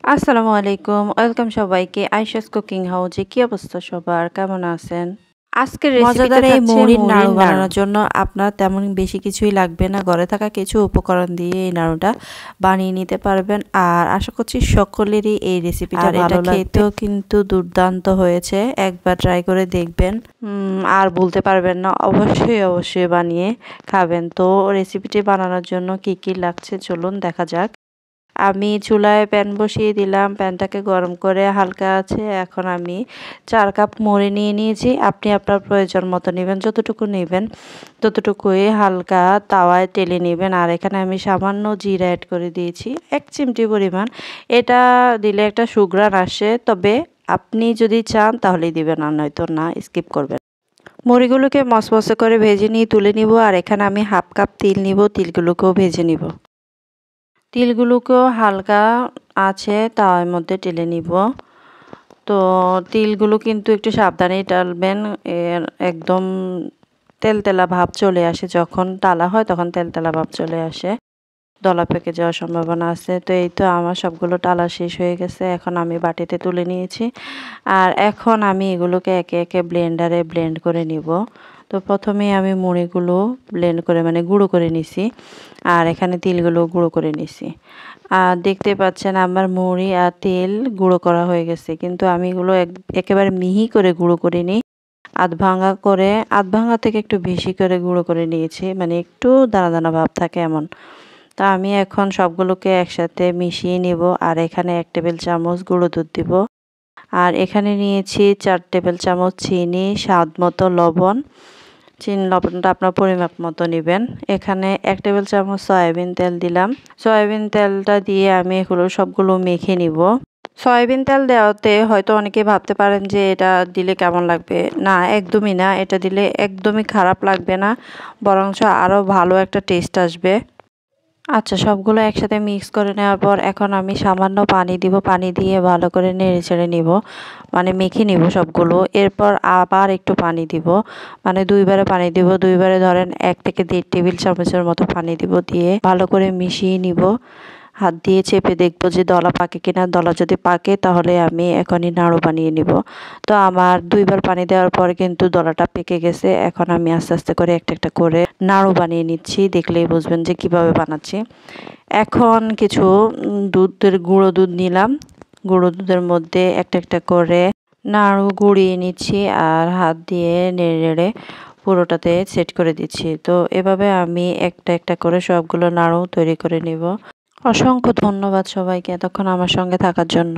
আসসালামু আলাইকুম, ওয়েলকাম সবাইকে আয়েশাস কুকিং হাউজে। কি অবস্থা সবার, কেমন আছেন? আজকের রেসিপিতে মজাদার এই থাকছে মুড়ির নাড়ু মুড়ির নাড়ু। বানানোর জন্য আপনার তেমন বেশি কিছুই লাগবে না। ঘরে থাকা কিছু উপকরণ দিয়ে এই নাড়ুটা বানিয়ে নিতে পারবেন। আর আশা করছি সকলেরই এই রেসিপিটা ভালো লাগবে। খেতেও কিন্তু দুর্দান্ত হয়েছে, একবার ট্রাই করে দেখবেন আর বলতে পারবেন না। অবশ্যই বানিয়ে খাবেন। তো রেসিপিটি বানানোর জন্য কি কি লাগছে চলুন দেখা যাক। আমি চুলায় প্যান বসিয়ে দিলাম, প্যানটাকে গরম করে হালকা আছে। এখন আমি 4 কাপ মুড়ি নিয়ে নিয়েছি। আপনি আপনার প্রয়োজন মতো নেবেন, যতটুকু নেবেন ততটুকুই হালকা তাওয়ায় তেলে নেবেন। আর এখানে আমি সামান্য জিরা অ্যাড করে দিয়েছি 1 চিমটি পরিমাণ। এটা দিলে একটা সুঘ্রাণ আসে, তবে আপনি যদি চান তাহলেই দিবেন, আর নয়তো না, স্কিপ করবেন। মুড়িগুলোকে মচমচে করে ভেজে নিয়ে তুলে নিব। আর এখানে আমি 1/2 কাপ তিল নিব, তিলগুলোকেও ভেজে নিব। তিলগুলোকেও হালকা আছে তাওয়ার মধ্যে টেলে নিব। তো তিলগুলো কিন্তু একটু সাবধানেই টালবেন। এর একদম তেলতেলা ভাব চলে আসে, যখন টালা হয় তখন তেলতেলা ভাব চলে আসে, দলা পেকে যাওয়ার সম্ভাবনা আছে। তো এই তো আমার সবগুলো টালা শেষ হয়ে গেছে। এখন আমি বাটিতে তুলে নিয়েছি। আর এখন আমি এগুলোকে একে একে ব্লেন্ডারে ব্লেন্ড করে নিব। তো প্রথমে আমি মুড়িগুলো ব্লেন্ড করে মানে গুঁড়ো করে নিছি। আর এখানে তিলগুলো গুঁড়ো করে নিছি। আর দেখতে পাচ্ছেন আমার মুড়ি আর তেল গুঁড়ো করা হয়ে গেছে, কিন্তু আমি এগুলো একেবারে মিহি করে গুঁড়ো করিনি। আধ ভাঙা থেকে একটু বেশি করে গুঁড়ো করে নিয়েছি, মানে একটু দানা দানা ভাব থাকে এমন। তা আমি এখন সবগুলোকে একসাথে মিশিয়ে নিব। আর এখানে 1 টেবিল চামচ গুঁড়ো দুধ দিব। আর এখানে নিয়েছি 4 টেবিল চামচ চিনি, স্বাদ মতো লবণ। লবণটা আপনার পরিমাপ মতো নেবেন। এখানে 1 টেবিল চামচ সয়াবিন তেল দিলাম। সয়াবিন তেলটা দিয়ে আমি এগুলো সবগুলো মেখে নিব। সয়াবিন তেল দেওয়াতে হয়তো অনেকে ভাবতে পারেন যে এটা দিলে কেমন লাগবে। না, একদমই না, এটা দিলে একদমই খারাপ লাগবে না, বরঞ্চ আরও ভালো একটা টেস্ট আসবে। আচ্ছা, সবগুলো একসাথে মিক্স করে নেওয়ার পর এখন আমি সামান্য পানি দিব। পানি দিয়ে ভালো করে নেড়ে চেড়ে নিব, মানে মেখে নিব সবগুলো। এরপর আবার একটু পানি দিব, মানে 2 বারে পানি দিব। 2 বারে ধরেন 1 থেকে 1.5 টেবিল চামচের মতো পানি দিব। দিয়ে ভালো করে মিশিয়ে নিব। হাত দিয়ে চেপে দেখবো যে দলা পাকে কিনা। দলা যদি পাকে তাহলে আমি এখনই নাড়ু বানিয়ে নিব। তো আমার 2 বার পানি দেওয়ার পর কিন্তু দলাটা পেকে গেছে। এখন আমি আস্তে আস্তে করে একটা একটা করে নাড়ু বানিয়ে নিচ্ছি। দেখলেই বুঝবেন যে কিভাবে বানাচ্ছি। এখন কিছু গুঁড়ো দুধ নিলাম। গুঁড়ো দুধের মধ্যে একটা একটা করে নাড়ু গুঁড়িয়ে নিচ্ছি। আর হাত দিয়ে নেড়ে নেড়ে পুরোটাতে সেট করে দিচ্ছি। তো এভাবে আমি একটা একটা করে সবগুলো নাড়ু তৈরি করে নিব। অসংখ্য ধন্যবাদ সবাইকে এতক্ষণ আমার সঙ্গে থাকার জন্য।